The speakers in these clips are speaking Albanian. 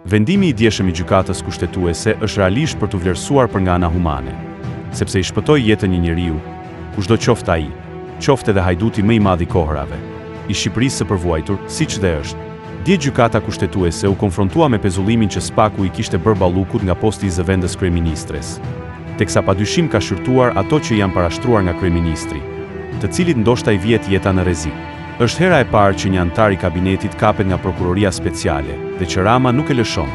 Vendimi i djeshëm i gjykatës kushtetuese është realisht për të vlerësuar për nga ana humane, sepse i shpëtoi jetën një njeriu, kushdo qoftë ai, qoftë edhe hajduti më i madh i kohërave, i Shqipërisë së përvuajtur, siç dhe është. Dje gjykata kushtetuese u konfrontua me pezullimin që Spaku i kishte bërë Ballukut nga posti i zëvendës kryeministres, teksa padyshim ka shërtuar ato që janë parashtruar nga kryeministri, të cilit ndoshta i vjet jeta në rrezik. Është hera e parë që një antar i kabinetit kapet nga prokuroria speciale dhe që Rama nuk e lëshon,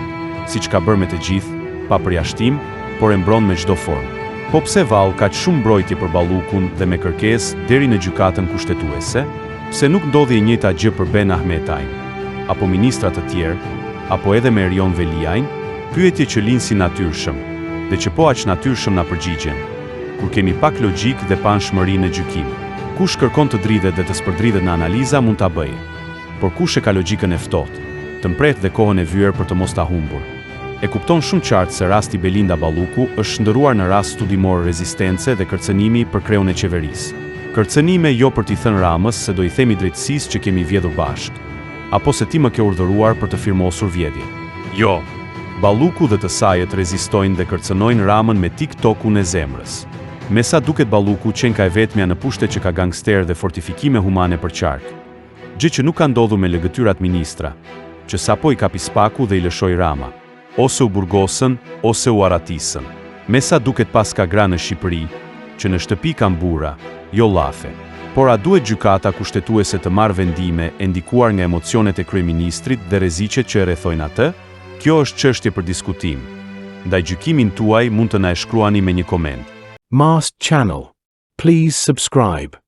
siç ka bërë me të gjithë, pa përjashtim, por e mbron me çdo formë. Po pse vallë ka shumë mbrojtje për Ballukun dhe me kërkesë deri në gjykatën kushtetuese? Pse nuk ndodhi e njëjta gjë për Ben Ahmetajn, apo ministra të tjerë, apo edhe me Erion Veliajn? Pyetje që linë si natyrshëm, dhe që po aq natyrshëm na përgjigjen, kur kemi pak logjik dhe panshmëri në gjykim. Kush kërkon të dridhet dhe të spërdridhet në analiza mund ta bëjë, por kush e ka logjikën e ftohtë, të mpret dhe kohën e vyer për të mos ta humbur? E kupton shumë qartë se rasti Belinda Balluku është shndëruar në rast studimor rezistence dhe kërcënimi për kreun e qeverisë. Kërcënime jo për t'i thënë Ramës se do i themi drejtësisë që kemi vjedhur bashkë, apo se ti më ke urdhëruar për të firmosur vjedhje. Jo. Balluku dhe të sajët rezistojnë dhe kërcënojnë Ramën me TikTok-un e zemrës. Me sa duket Balluku qenka e vetmja në pushtet që ka gangster dhe fortifikime humane për qark. Gjë që nuk ka ndodhur me lëgëtyrat ministra, që sapo i kapi Spaku dhe i lëshoi Rama. Ose u burgosën, ose u aratisën. Me sa duket pas ka gra në Shqipëri, që në shtëpi kanë burra, jo llafe. Por a duhet gjykata kushtetuese të marrë vendime e ndikuar nga emocionet e kryeministrit dhe rreziqet që e rrethojnë atë? Kjo është çështje për diskutim. Ndaj gjykimin tuaj mund të na e shkruani me një koment. Mast Channel. Please subscribe.